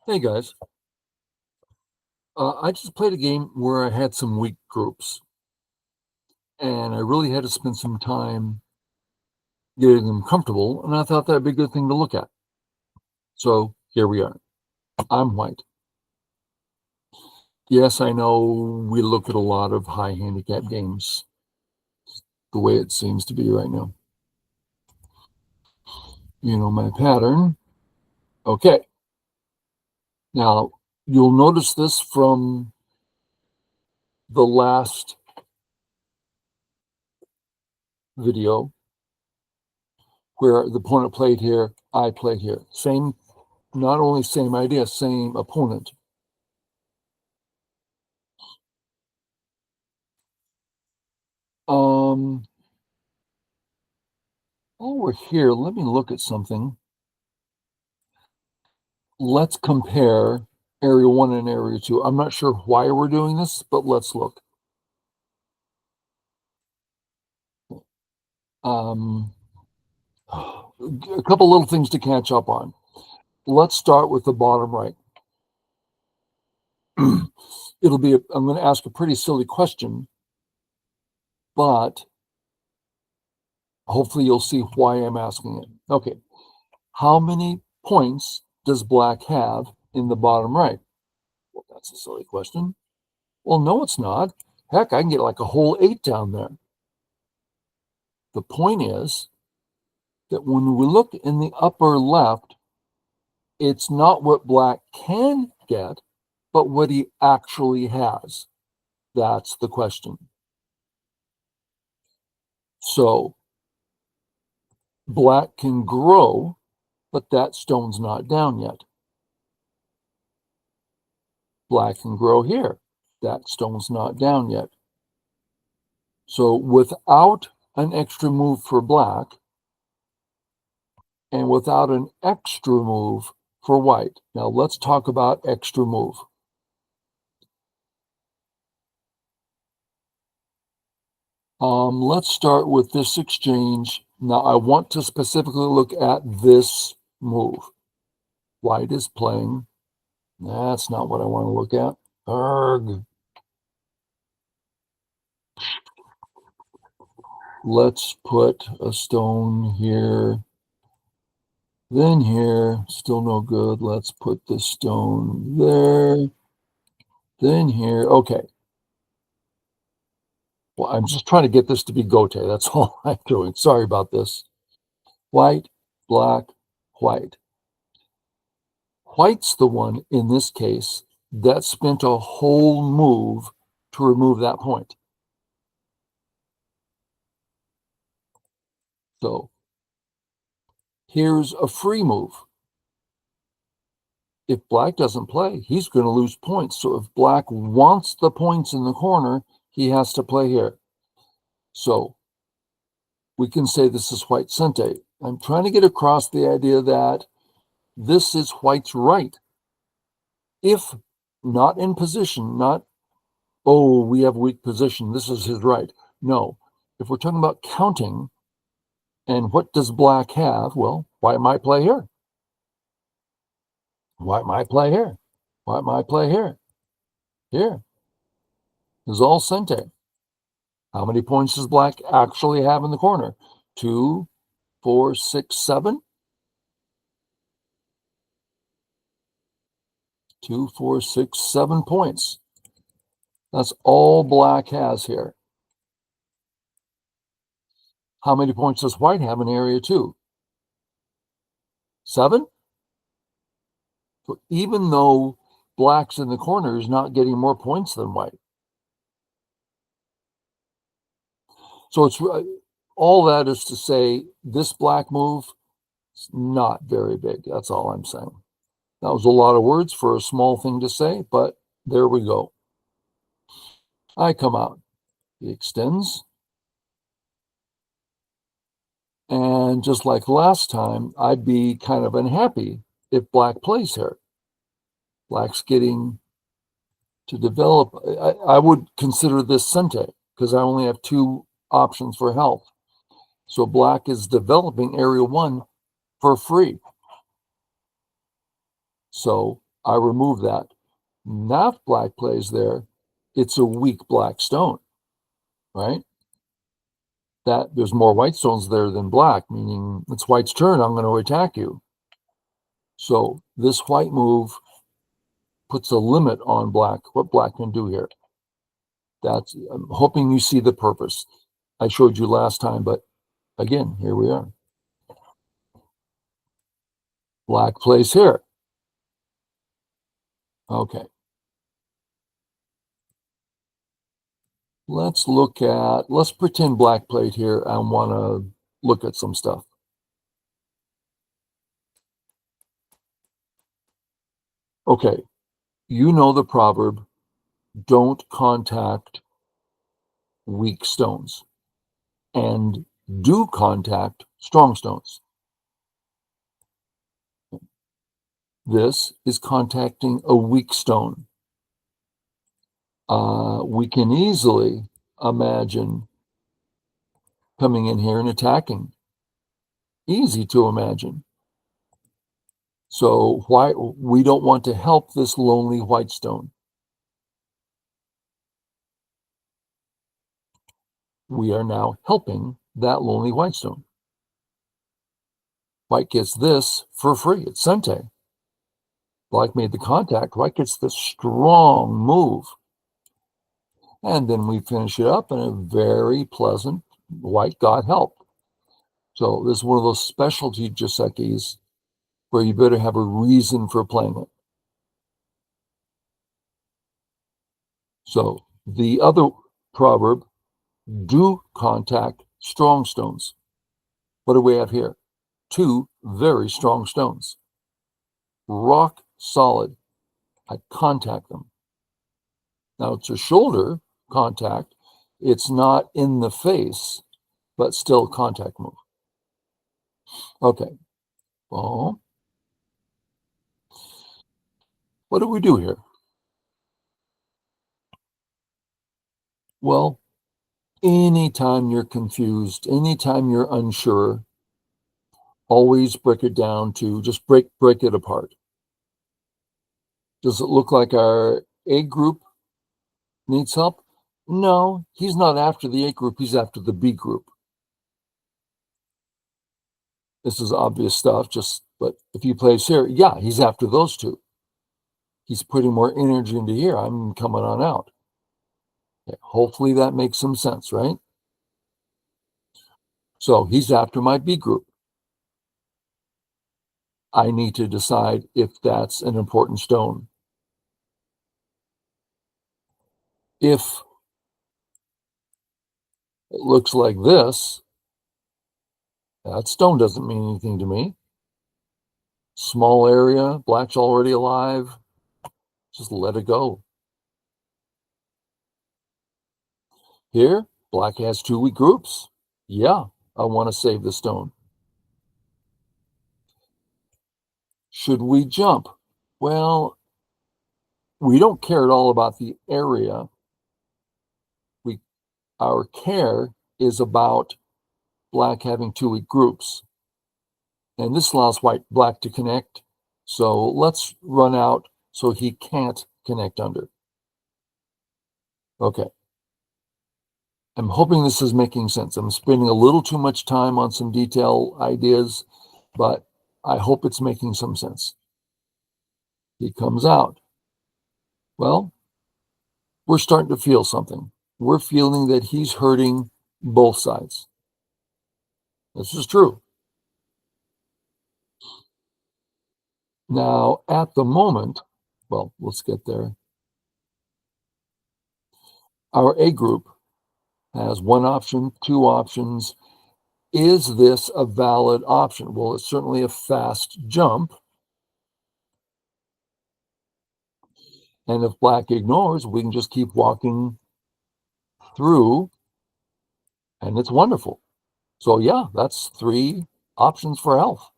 Hey guys, I just played a game where I had some weak groups, and I really had to spend some time getting them comfortable, and I thought that'd be a good thing to look at. So here we are. I'm white. Yes, I know we look at a lot of high handicap games, the way it seems to be right now. You know my pattern. Okay, now you'll notice this from the last video where the opponent played here, I played here. Same, not only same idea, same opponent. Um, While we're here, let me look at something. Let's compare area 1 and area 2. I'm not sure why we're doing this, but let's look. Um, a couple little things to catch up on. Let's start with the bottom right. I'm going to ask a pretty silly question, but hopefully you'll see why I'm asking it. Okay, how many points does black have in the bottom right? Well, that's a silly question. Well, no, it's not. Heck, I can get like a whole 8 down there. The point is that when we look in the upper left, it's not what black can get, but what he actually has. That's the question. So black can grow, but that stone's not down yet. Black can grow here. That stone's not down yet. So without an extra move for black and without an extra move for white. Now let's talk about extra move. Let's start with this exchange. Now, I want to specifically look at this move. White is playing. That's not what I want to look at. Arg. Let's put a stone here. Then here, still no good. Let's put the stone there. Then here. Okay. Well, I'm just trying to get this to be Gote. That's all I'm doing. Sorry about this. White, black, white. White's the one, in this case, that spent a whole move to remove that point. So here's a free move. If black doesn't play, he's going to lose points. So if black wants the points in the corner, he has to play here. So we can say this is white sente. I'm trying to get across the idea that this is white's right. If not in position, not, oh, we have weak position, this is his right. No, if we're talking about counting, and what does black have? Well, white might play here. White might play here. White might play here. Here. This is all sente. How many points does black actually have in the corner? 2, 4, 6, 7. 2, 4, 6, 7 points. That's all black has here. How many points does white have in area 2? 7? So even though black's in the corner, is not getting more points than white. So it's all that is to say this black move is not very big. That's all I'm saying. That was a lot of words for a small thing to say, but there we go. I come out. He extends. And just like last time, I'd be kind of unhappy if black plays here. Black's getting to develop. I would consider this sente because I only have 2 options for health. So black is developing area 1 for free. So I remove that. Now if black plays there, it's a weak black stone, right? That there's more white stones there than black, meaning it's white's turn, I'm going to attack you. So this white move puts a limit on black, what black can do here. I'm hoping you see the purpose. I showed you last time, but again, here we are. Black plays here. Okay. Let's pretend black played here. I want to look at some stuff. Okay. You know the proverb, don't contact weak stones, and do contact strong stones. This is contacting a weak stone. We can easily imagine coming in here and attacking. Easy to imagine. So why we don't want to help this lonely white stone. We are now helping that lonely white stone. White gets this for free. It's Sente. Black made the contact. White gets the strong move. And then we finish it up in a very pleasant white got help. So this is one of those specialty Josekis where you better have a reason for playing it. So the other proverb, do contact strong stones. What do we have here? Two very strong stones. Rock solid. I contact them. Now it's a shoulder contact. It's not in the face, but still contact move. Okay. Well, what do we do here? Well, anytime you're confused, anytime you're unsure, always break it down to just break it apart. Does it look like our A group needs help? No, he's not after the A group, he's after the B group. This is obvious stuff, but if he plays here, yeah, he's after those two. He's putting more energy into here. I'm coming on out. Okay, hopefully that makes some sense, right? So he's after my B group. I need to decide if that's an important stone. If it looks like this, that stone doesn't mean anything to me. Small area, black's already alive. Just let it go. Here, black has two weak groups. Yeah, I want to save the stone. Should we jump? Well, we don't care at all about the area. Our care is about black having two weak groups. And this allows black to connect. So let's run out so he can't connect under. Okay. I'm hoping this is making sense. I'm spending a little too much time on some detail ideas, but I hope it's making some sense. He comes out. Well, we're starting to feel something. We're feeling that he's hurting both sides. This is true. Now, at the moment, well, let's get there. Our A group has one option, two options. Is this a valid option? Well, it's certainly a fast jump. And if black ignores, we can just keep walking through, and it's wonderful. So yeah, that's three options for health.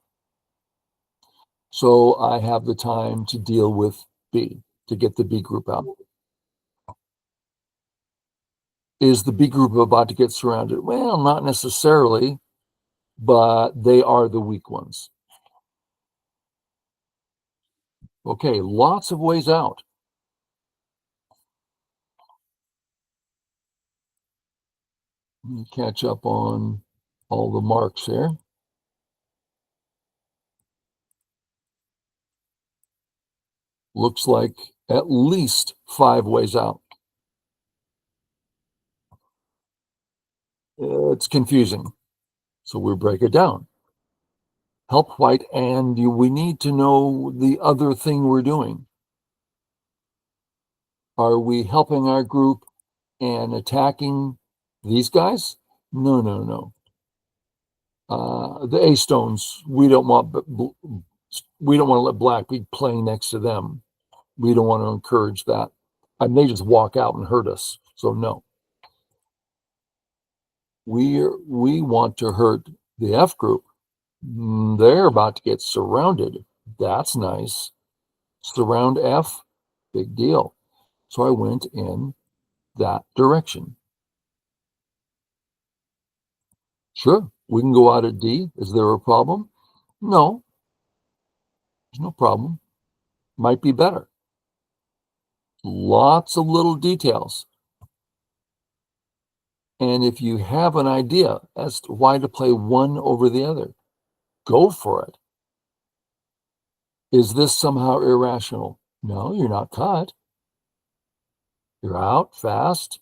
So I have the time to deal with B, to get the B group out. Is the B group about to get surrounded? Well, not necessarily, but they are the weak ones. Okay, lots of ways out. Let me catch up on all the marks here. Looks like at least 5 ways out. It's confusing. So we break it down. Help white, and we need to know the other thing we're doing. Are we helping our group and attacking these guys? No, no, no. The A stones, we don't want to let black be playing next to them. We don't want to encourage that. And they just walk out and hurt us. So no. We want to hurt the F group. They're about to get surrounded. That's nice. Surround F, big deal. So I went in that direction. Sure, we can go out at D. Is there a problem? No, there's no problem. Might be better. Lots of little details. And if you have an idea as to why to play one over the other, go for it. Is this somehow irrational? No, you're not caught. You're out fast.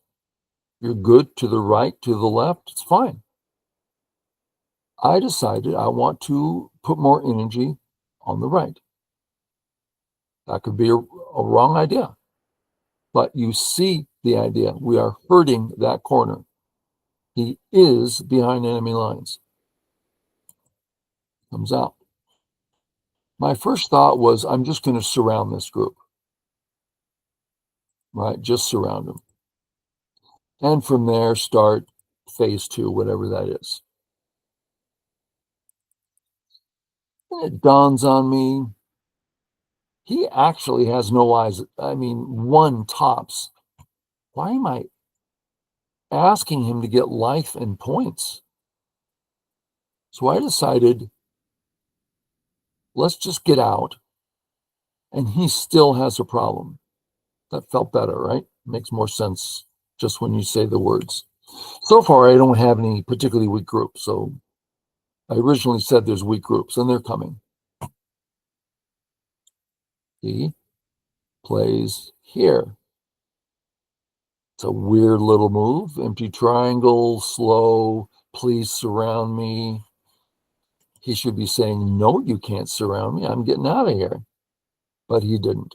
You're good to the right, to the left. It's fine. I decided I want to put more energy on the right. That could be a wrong idea. But you see the idea. We are hurting that corner. He is behind enemy lines. Comes out. My first thought was, I'm just going to surround this group. Right? Just surround them. And from there, start phase 2, whatever that is. And it dawns on me, he actually has no eyes. I mean, one tops. Why am I asking him to get life and points? So I decided, let's just get out. And he still has a problem. That felt better, right? Makes more sense just when you say the words. So far, I don't have any particularly weak groups. So I originally said there's weak groups, and they're coming. He plays here. It's a weird little move. Empty triangle, slow, please surround me. He should be saying, no, you can't surround me. I'm getting out of here. But he didn't.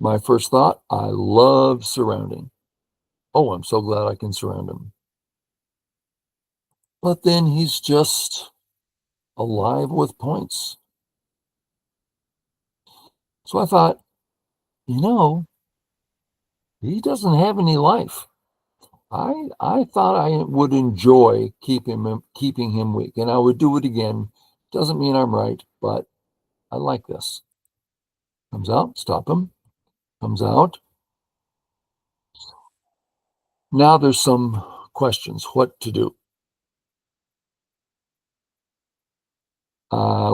My first thought, I love surrounding. Oh, I'm so glad I can surround him. But then he's just alive with points. So I thought, he doesn't have any life. I thought I would enjoy keeping him weak, and I would do it again. Doesn't mean I'm right, but I like this. Comes out, stop him. Comes out. Now there's some questions. What to do?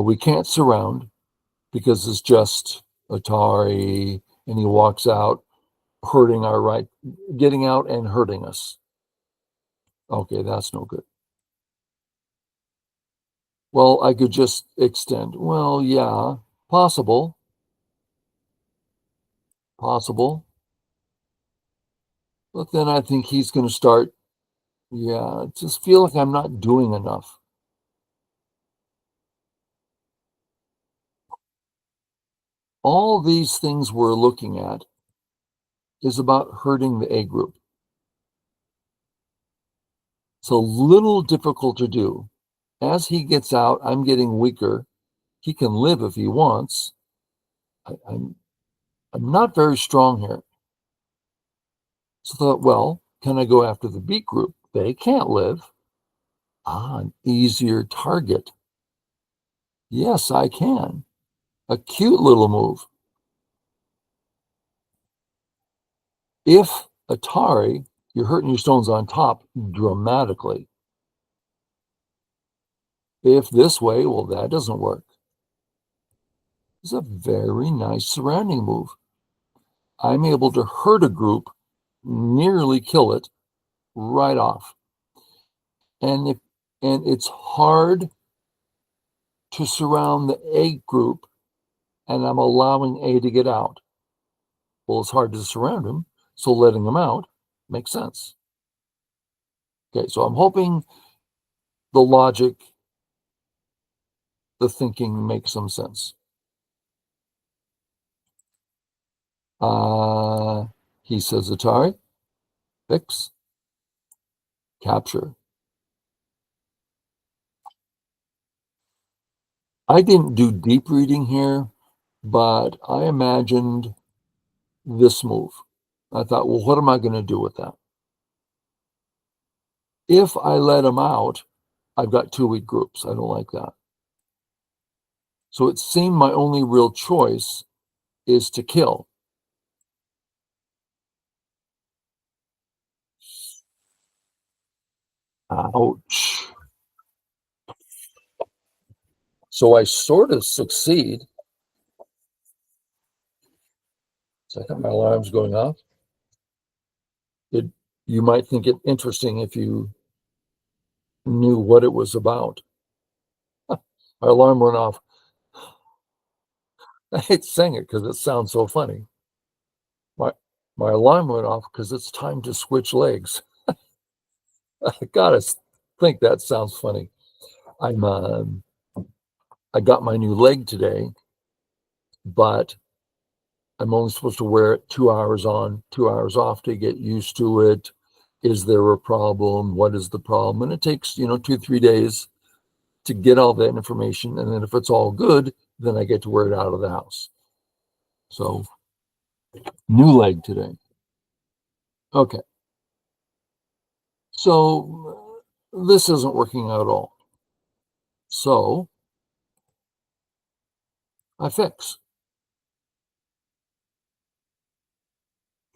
We can't surround because it's just Atari, and he walks out, hurting our right, getting out and hurting us. Okay, that's no good. Well, I could just extend. Well, yeah, possible. Possible. But then I think he's going to start, just feel like I'm not doing enough. All these things we're looking at is about hurting the A group. It's a little difficult to do. As he gets out, I'm getting weaker. He can live if he wants. I'm not very strong here. So I thought, well, can I go after the B group? They can't live. An easier target. Yes, I can. A cute little move. If Atari, you're hurting your stones on top dramatically. If this way, well, that doesn't work. is a very nice surrounding move. I'm able to hurt a group, nearly kill it right off. And it's hard to surround the A group, and I'm allowing A to get out. Well, it's hard to surround him, so letting him out makes sense. Okay, so I'm hoping the logic, the thinking makes some sense. He says Atari, fix, capture. I didn't do deep reading here, but I imagined this move. I thought, well, what am I going to do with that? If I let him out, I've got two weak groups. I don't like that. So it seemed my only real choice is to kill. Ouch. So I sort of succeed. Second, my alarm's going off. You might think it interesting if you knew what it was about. My alarm went off. I hate saying it because it sounds so funny. My alarm went off because it's time to switch legs. I gotta think that sounds funny. I got my new leg today, but I'm only supposed to wear it 2 hours on, 2 hours off to get used to it. Is there a problem? What is the problem? And it takes, 2-3 days to get all that information. And then if it's all good, then I get to wear it out of the house. So new leg today. Okay. So this isn't working out at all. So I fix.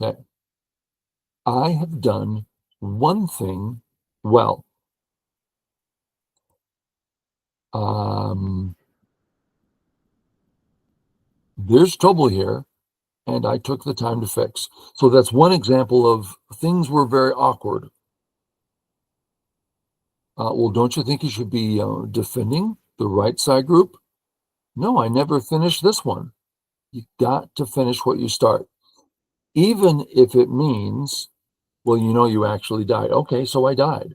Okay. I have done one thing well. There's trouble here, and I took the time to fix. So that's one example of things were very awkward. Well, don't you think you should be defending the right side group? No, I never finished this one. You got to finish what you start, even if it means, well, you actually died. Okay, so I died.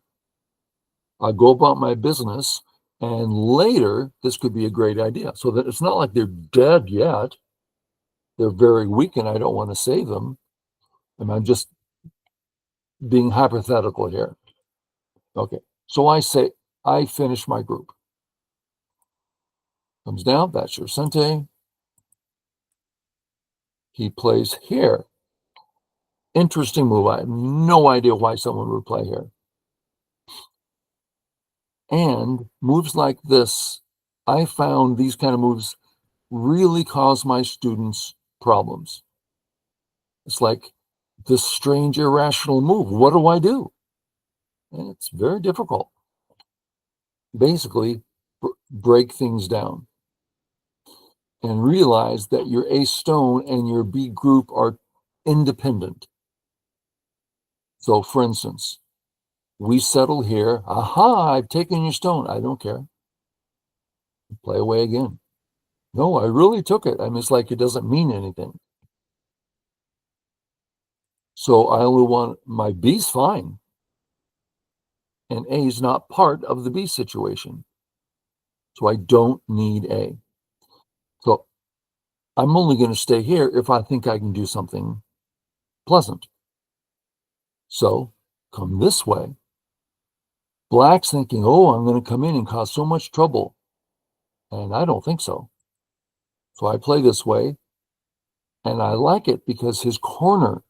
I'll go about my business, and later this could be a great idea. So that it's not like they're dead yet. They're very weak, and I don't want to save them. And I'm just being hypothetical here. Okay, so I say I finish my group. Comes down, that's your Sente. He plays here. Interesting move. I have no idea why someone would play here. And moves like this, I found these kind of moves really cause my students problems. It's like this strange, irrational move. What do I do? And it's very difficult. Basically, break things down and realize that your A stone and your B group are independent. So, for instance, we settle here. Aha, I've taken your stone. I don't care. Play away again. No, I really took it. I mean, it's like it doesn't mean anything. So I only want my B's fine. And A is not part of the B situation. So I don't need A. So I'm only going to stay here if I think I can do something pleasant. So come this way. Black's thinking, oh, I'm going to come in and cause so much trouble. And I don't think so. So I play this way. And I like it because his corner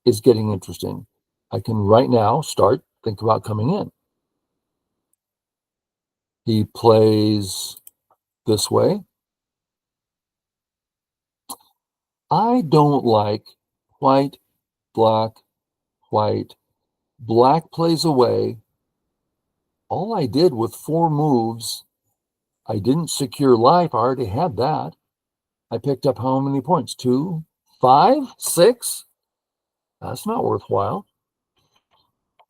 is getting interesting. I can right now think about coming in. He plays this way. I don't like white, black, white. Black plays away. All I did with 4 moves, I didn't secure life. I already had that. I picked up how many points? 2, 5, 6? That's not worthwhile.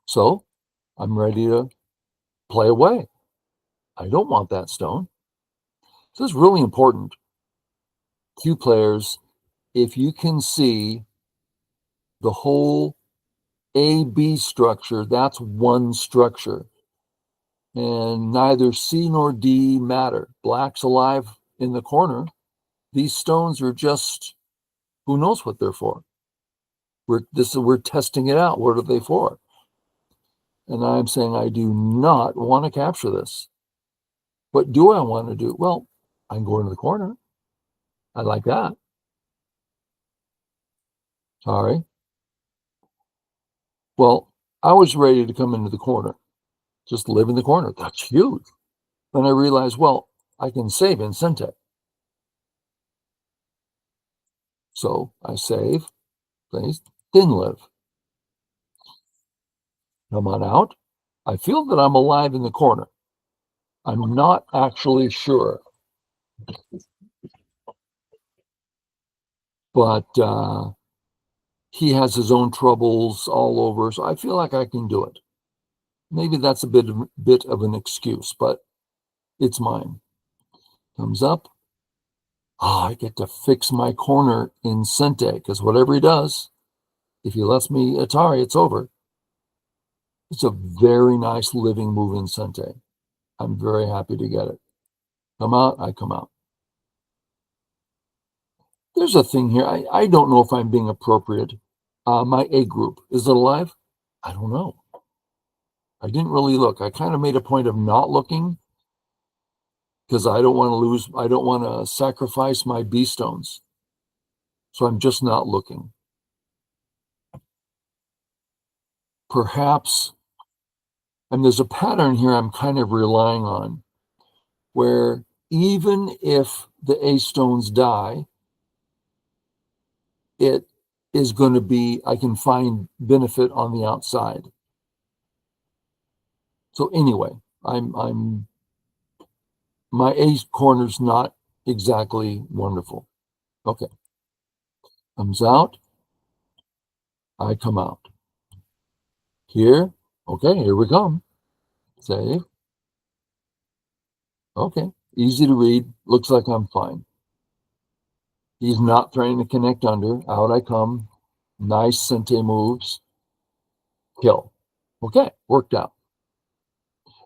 So I'm ready to play away. I don't want that stone. So it's really important. Q players, if you can see the whole A-B structure, that's one structure. And neither C nor D matter. Black's alive in the corner. These stones are just, who knows what they're for. We're testing it out. What are they for? And I'm saying I do not want to capture this. What do I want to do? Well, I can go into the corner. I like that. Sorry. Well, I was ready to come into the corner. Just live in the corner. That's huge. Then I realized, well, I can save in Sente. So I save, place, then live. Come on out. I feel that I'm alive in the corner. I'm not actually sure. But he has his own troubles all over, so I feel like I can do it. Maybe that's a bit of an excuse, but it's mine. Thumbs up. I get to fix my corner in Sente, because whatever he does, if he lets me Atari, it's over. It's a very nice living move in Sente. I'm very happy to get it. Come out, I come out. There's a thing here. I don't know if I'm being appropriate. My A group, is it alive? I don't know. I didn't really look. I kind of made a point of not looking because I don't want to lose. I don't want to sacrifice my B stones. So I'm just not looking. Perhaps, and there's a pattern here I'm kind of relying on where even if the A stones die, it is going to be, I can find benefit on the outside. So anyway, my A corner's not exactly wonderful. Okay. Comes out. I come out. Here. Okay, here we come. Save. Okay. Easy to read. Looks like I'm fine. He's not trying to connect under. Out I come. Nice Sente moves. Kill. Okay, worked out.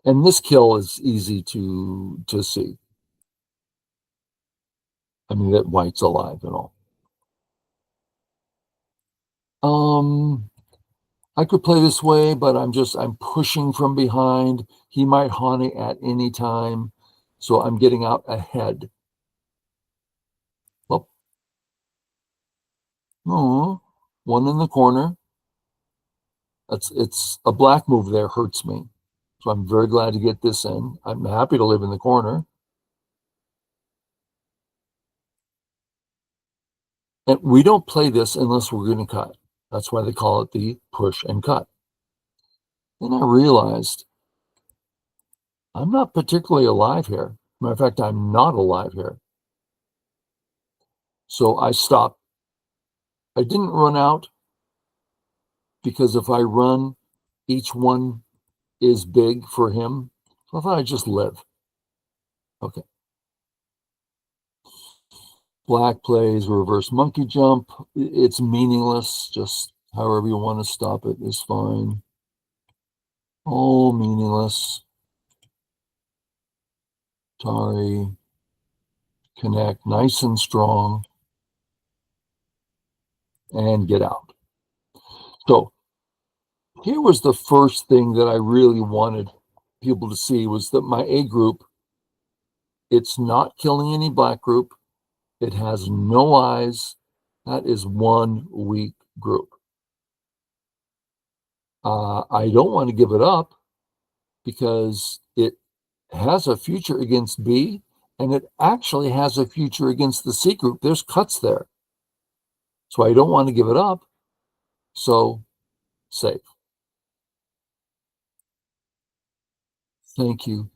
And this kill is easy to see. I mean, that white's alive and all. I could play this way, but I'm pushing from behind. He might hane at any time. So I'm getting out ahead. Well, oh, one in the corner. It's a black move there hurts me. So I'm very glad to get this in. I'm happy to live in the corner. And we don't play this unless we're going to cut. That's why they call it the push and cut. Then I realized I'm not particularly alive here. Matter of fact, I'm not alive here. So I stopped. I didn't run out because if I run, each one is big for him. So I thought I'd just live. Okay. Black plays reverse monkey jump. It's meaningless. Just however you want to stop it is fine. All meaningless. Atari. Connect nice and strong. And get out. So here was the first thing that I really wanted people to see was that my A group, it's not killing any black group. It has no eyes. That is one weak group. I don't want to give it up because it has a future against B, and it actually has a future against the C group. There's cuts there. So I don't want to give it up. So save. Thank you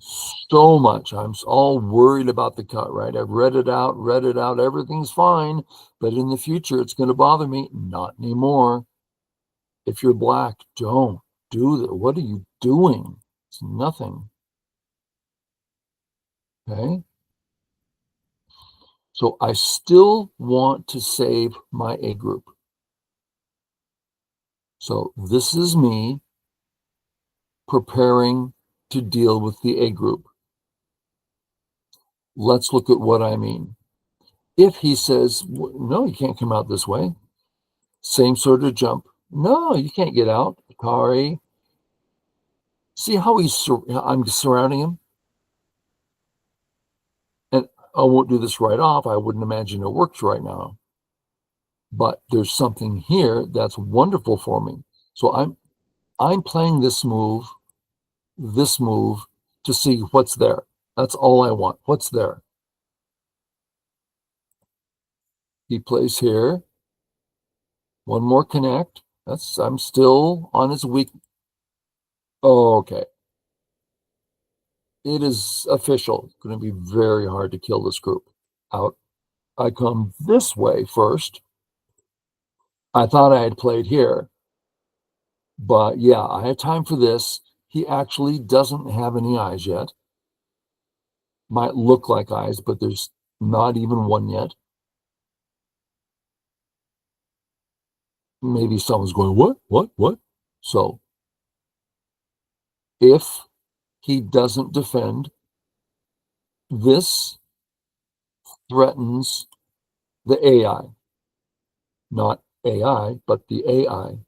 so much. I'm all worried about the cut, right? I've read it out, everything's fine, but in the future it's going to bother me. Not anymore. If you're black, don't do that. What are you doing? It's nothing. Okay. So I still want to save my A group. So this is me preparing to deal with the A group. Let's look at what I mean. If he says, no, you can't come out this way, same sort of jump. No, you can't get out. Kari. See how I'm surrounding him? And I won't do this right off. I wouldn't imagine it works right now. But there's something here that's wonderful for me. So I'm playing this move to see what's there. That's all I want. What's there? He plays here. One more connect. I'm still on his weak. Oh, okay. It is official. It's going to be very hard to kill this group. Out. I come this way first. I thought I had played here. But yeah, I had time for this. He actually doesn't have any eyes yet. Might look like eyes, but there's not even one yet. Maybe someone's going, what? So if he doesn't defend, this threatens the AI. Not AI, but the AI.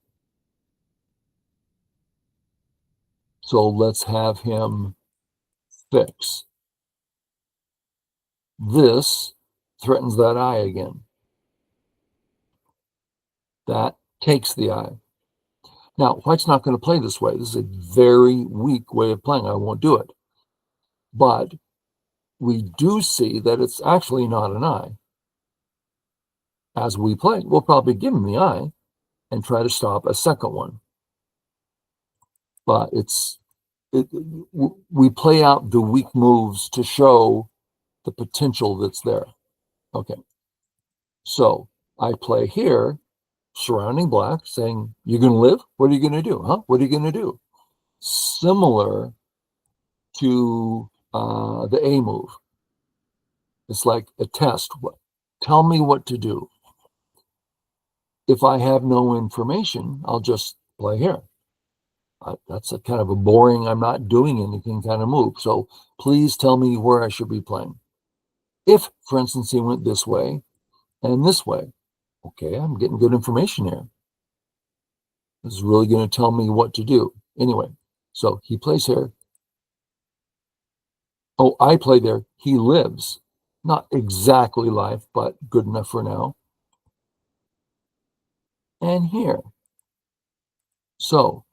So let's have him fix. This threatens that eye again. That takes the eye. Now, white's not going to play this way. This is a very weak way of playing. I won't do it. But we do see that it's actually not an eye. As we play, we'll probably give him the eye and try to stop a second one. But we play out the weak moves to show the potential that's there. Okay. So I play here, surrounding black, saying, you're going to live? What are you going to do? Huh? What are you going to do? Similar to the A move. It's like a test. Tell me what to do. If I have no information, I'll just play here. That's a kind of a boring, I'm not doing anything kind of move. So please tell me where I should be playing. If, for instance, he went this way and this way, okay, I'm getting good information here. This is really going to tell me what to do. Anyway, so he plays here. Oh, I play there. He lives. Not exactly life, but good enough for now. And here. So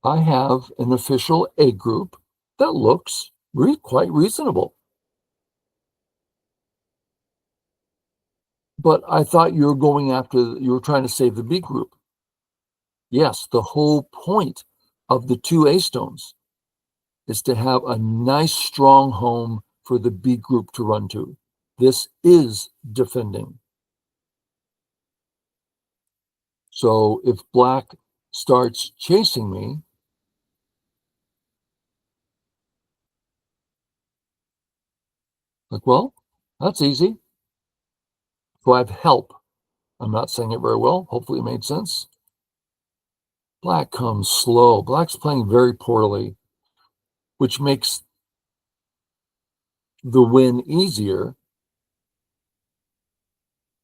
I have an official A group that looks quite reasonable. But I thought you were trying to save the B group. Yes, the whole point of the two A stones is to have a nice, strong home for the B group to run to. This is defending. So if black starts chasing me, like, well, that's easy. So I have help. I'm not saying it very well. Hopefully it made sense. Black comes slow. Black's playing very poorly, which makes the win easier.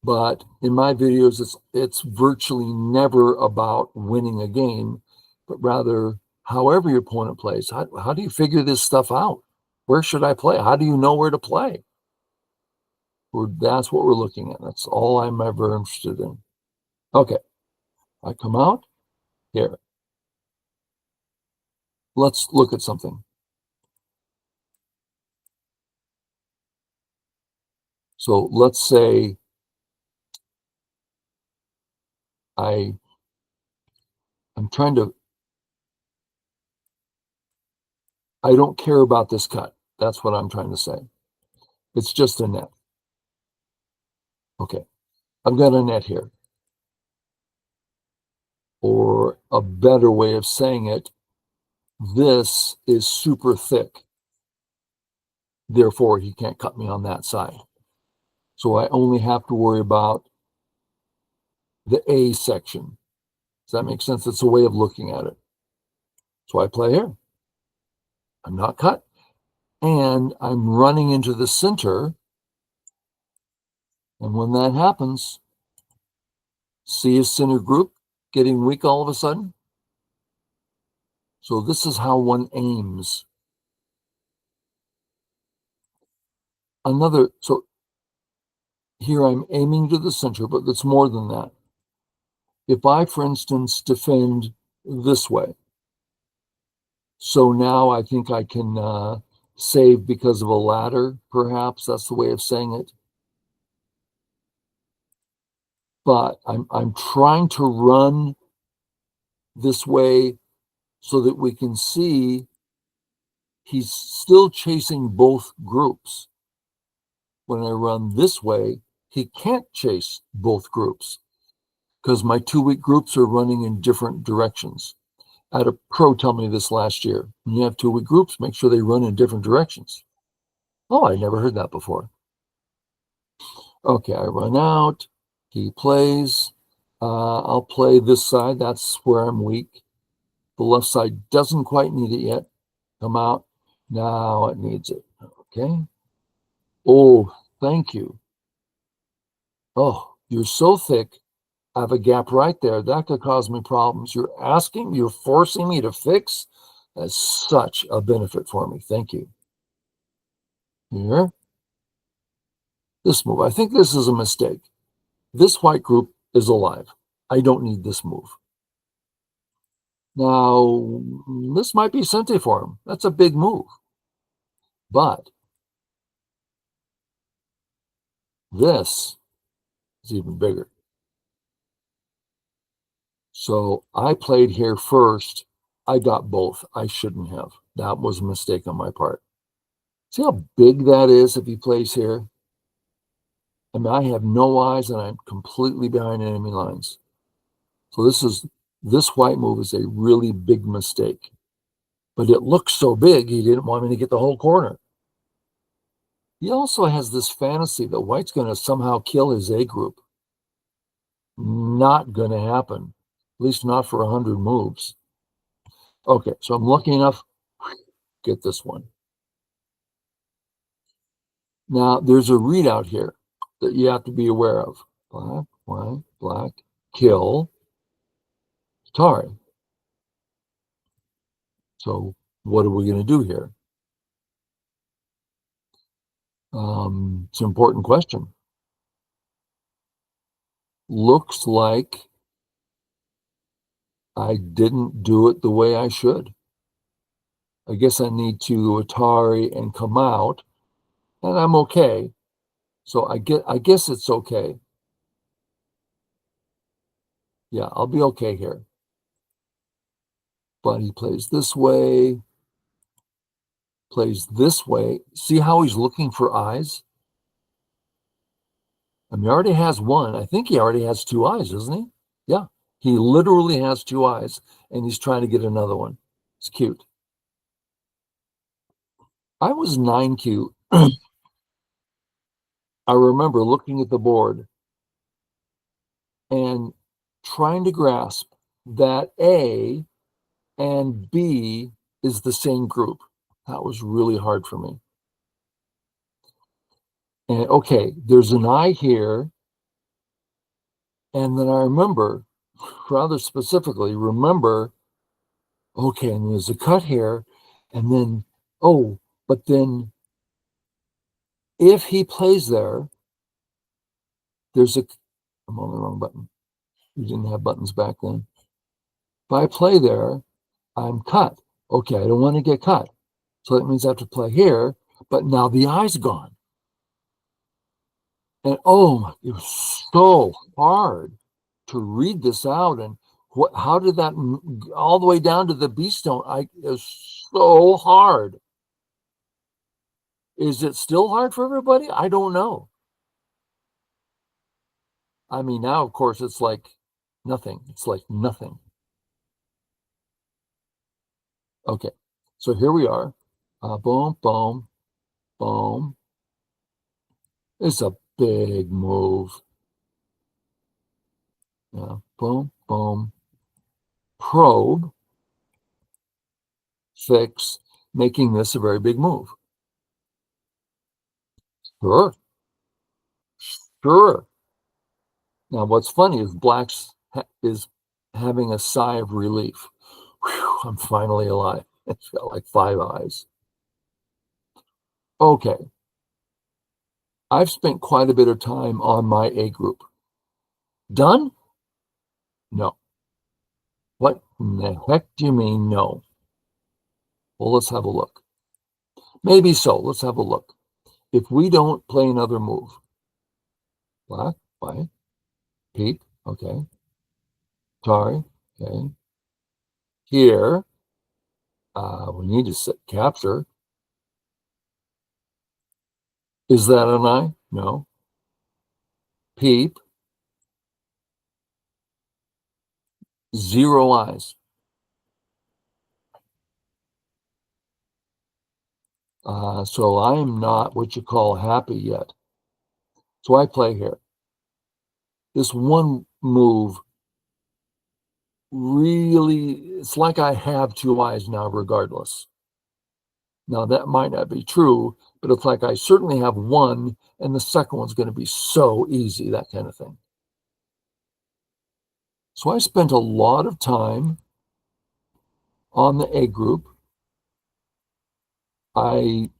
But in my videos, it's virtually never about winning a game, but rather however your opponent plays. How do you figure this stuff out? Where should I play? How do you know where to play? That's what we're looking at. That's all I'm ever interested in. Okay, I come out here. Let's look at something. So let's say I'm trying to, I don't care about this cut. That's what I'm trying to say. It's just a net. Okay, I've got a net here. Or a better way of saying it, this is super thick. Therefore, he can't cut me on that side. So I only have to worry about the A section. Does that make sense? It's a way of looking at it. So I play here. I'm not cut. And I'm running into the center. And when that happens, see his center group getting weak all of a sudden? So this is how one aims. So here I'm aiming to the center, but it's more than that. If I, for instance, defend this way, so now I think I can save because of a ladder, perhaps. That's the way of saying it. But I'm trying to run this way so that we can see he's still chasing both groups. When I run this way, he can't chase both groups because my 2 weak groups are running in different directions. I had a pro tell me this last year. When you have 2 weak groups, make sure they run in different directions. Oh, I never heard that before. Okay, I run out. He plays. I'll play this side. That's where I'm weak. The left side doesn't quite need it yet. Come out. Now it needs it. Okay. Oh, thank you. Oh, you're so thick. I have a gap right there. That could cause me problems. You're forcing me to fix. That's such a benefit for me. Thank you. Here. This move. I think this is a mistake. This white group is alive. I don't need this move. Now, this might be Sente for him. That's a big move. But this is even bigger. So I played here first. I got both. I shouldn't have. That was a mistake on my part. See how big that is if he plays here? I mean, I have no eyes and I'm completely behind enemy lines. So this white move is a really big mistake. But it looks so big, he didn't want me to get the whole corner. He also has this fantasy that white's going to somehow kill his A group. Not going to happen, at least not for 100 moves. Okay, so I'm lucky enough get this one. Now, there's a readout here that you have to be aware of. Black, white, black, kill, Atari. So what are we going to do here? It's an important question. Looks like I didn't do it the way I should. I guess I need to Atari and come out, and I'm okay. So I guess it's okay. Yeah, I'll be okay here. But he plays this way, plays this way. See how he's looking for eyes? I mean, he already has one. I think he already has 2 eyes, isn't he? Yeah, he literally has 2 eyes, and he's trying to get another one. It's cute. I was 9Q. I remember looking at the board and trying to grasp that A and B is the same group. That was really hard for me. And okay, there's an I here. And then I remember, rather specifically, okay, and there's a cut here. And then, but then if he plays there, I'm on the wrong button. We didn't have buttons back then. If I play there, I'm cut. Okay, I don't want to get cut. So that means I have to play here, but now the eye's gone. And it was so hard to read this out. And What? How did that all the way down to the B stone? It's so hard. Is it still hard for everybody? I don't know. I mean, now of course it's like nothing. It's like nothing. Okay, so here we are. Boom, boom, boom. It's a big move. Yeah, boom, boom. Probe, fix, making this a very big move. Sure, sure. Now, what's funny is Black's is having a sigh of relief. Whew, I'm finally alive. It's got like 5 eyes. Okay, I've spent quite a bit of time on my A group. Done? No. What in the heck do you mean no? Well, let's have a look. Maybe so. Let's have a look. If we don't play another move, Black, white, peep, okay. Sorry, okay. Here, we need to set capture. Is that an eye? No. Peep, 0 eyes. So I'm not what you call happy yet. So I play here. This one move really, it's like I have 2 eyes now regardless. Now that might not be true, but it's like I certainly have one, and the second one's going to be so easy, that kind of thing. So I spent a lot of time on the A group. I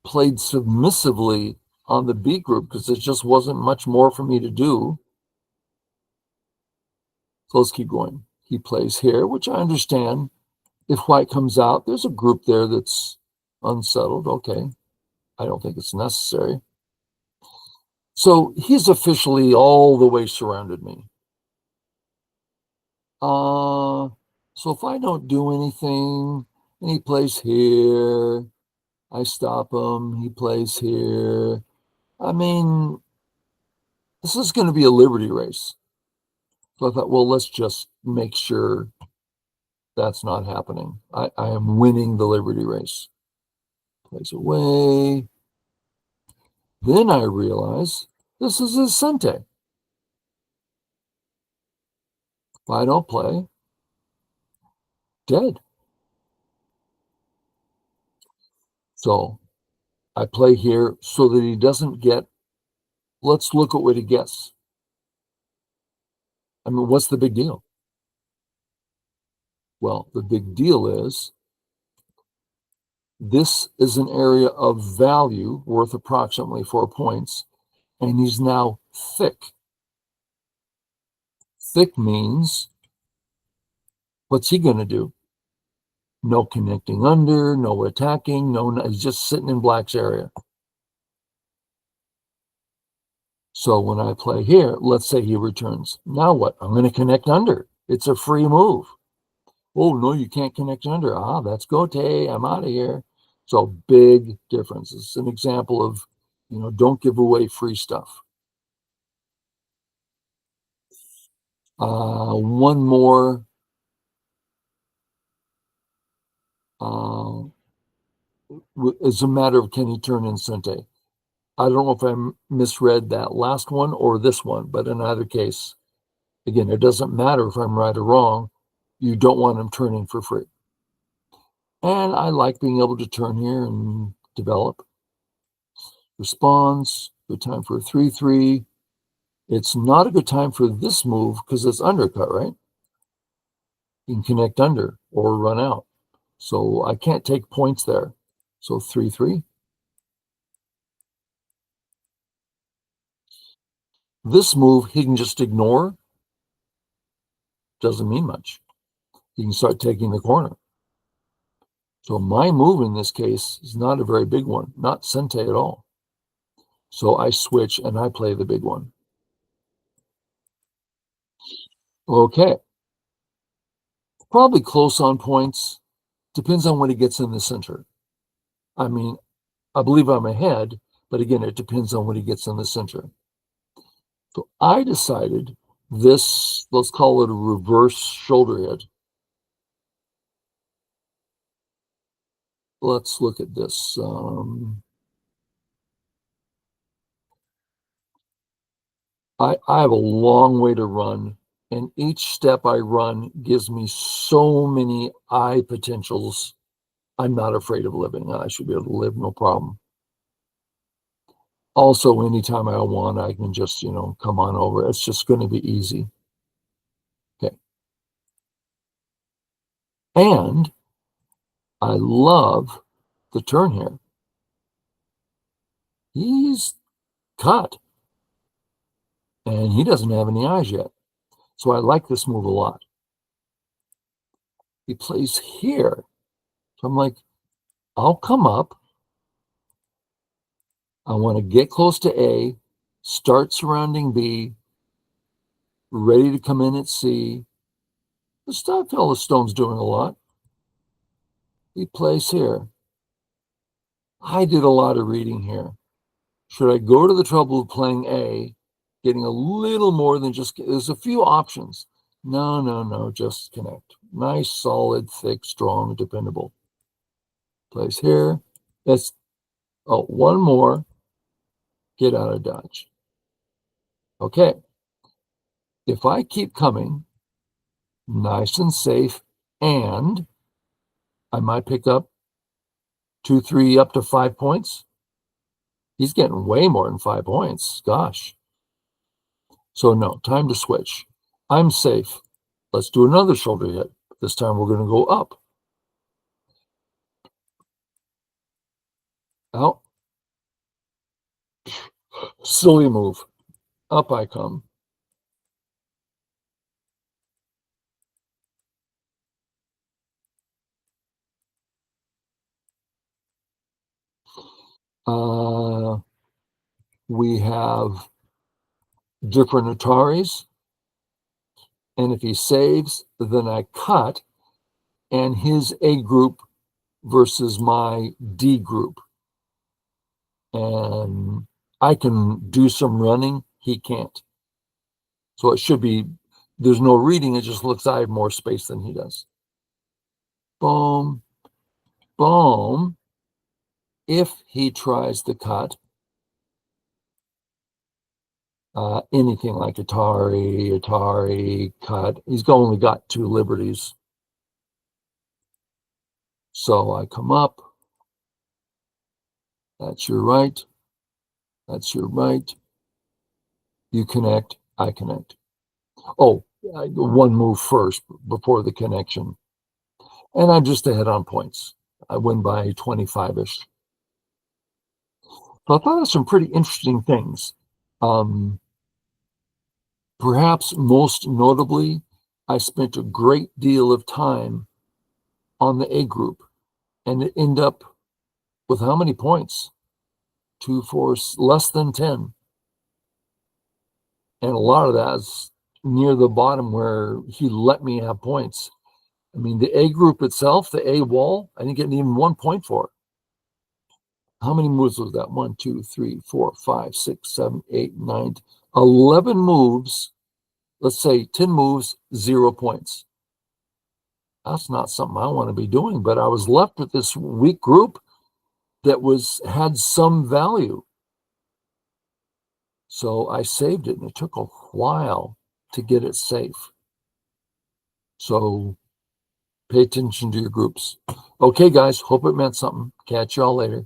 played submissively on the B group because there just wasn't much more for me to do. So let's keep going. He plays here, which I understand. If white comes out, there's a group there that's unsettled. Okay. I don't think it's necessary. So he's officially all the way surrounded me. So if I don't do anything and he plays here, I stop him, he plays here. I mean, this is going to be a liberty race. So I thought, well, let's just make sure that's not happening. I am winning the liberty race. Plays away. Then I realize this is his sente. If I don't play, dead. So I play here so that he doesn't get, let's look at what he gets. I mean, what's the big deal? Well, the big deal is this is an area of value worth approximately 4 points, and he's now thick. Thick means, what's he going to do? No connecting under, no attacking, he's just sitting in Black's area. So when I play here, let's say he returns. Now what? I'm going to connect under. It's a free move. Oh, no, you can't connect under. That's Gote. I'm out of here. So big difference. It's an example of, don't give away free stuff. One more. It's a matter of can he turn in Sente. I don't know if I misread that last one or this one, but in either case, again, it doesn't matter if I'm right or wrong. You don't want him turning for free. And I like being able to turn here and develop. Responds, good time for a 3-3. It's not a good time for this move because it's undercut, right? You can connect under or run out. So I can't take points there. So 3-3. This move he can just ignore. Doesn't mean much. He can start taking the corner. So my move in this case is not a very big one, not Sente at all. So I switch and I play the big one. Okay. Probably close on points. Depends on when he gets in the center. I mean, I believe I'm ahead, but again, it depends on when he gets in the center. So I decided this, let's call it a reverse shoulder hit. Let's look at this. I have a long way to run, and each step I run gives me so many eye potentials. I'm not afraid of living. I should be able to live, no problem. Also, anytime I want, I can just, come on over. It's just going to be easy. Okay. And I love the turn here. He's cut, and he doesn't have any eyes yet. So I like this move a lot. He plays here. So I'm like, I'll come up. I want to get close to A, start surrounding B, ready to come in at C. The stone's doing a lot. He plays here. I did a lot of reading here. Should I go to the trouble of playing A, getting a little more than just, there's a few options. No, just connect. Nice, solid, thick, strong, dependable. Plays here. That's, one more. Get out of Dodge. Okay. If I keep coming, nice and safe, and I might pick up 2, 3, up to 5 points. He's getting way more than 5 points. Gosh. So no, time to switch. I'm safe. Let's do another shoulder hit. This time we're going to go up. Out. Silly move. Up I come. We have different Ataris. And if he saves, then I cut. And his A group versus my D group. And I can do some running. He can't. So it should be, there's no reading. It just looks I have more space than he does. Boom. Boom. If he tries the cut, anything like Atari, cut, he's only got 2 liberties. So I come up. That's your right. That's your right. You connect. I connect. Oh, one move first before the connection. And I'm just ahead on points. I win by 25-ish. So I thought of some pretty interesting things. Perhaps most notably, I spent a great deal of time on the A group, and it ended up with how many points? 2, 4, less than 10. And a lot of that is near the bottom where he let me have points. I mean, the A group itself, the A wall, I didn't get even 1 point for it. How many moves was that? 1, 2, 3, 4, 5, 6, 7, 8, 9, 11 moves. Let's say 10 moves, 0 points. That's not something I want to be doing, but I was left with this weak group that had some value. So I saved it, and it took a while to get it safe. So pay attention to your groups. Okay, guys, hope it meant something. Catch y'all later.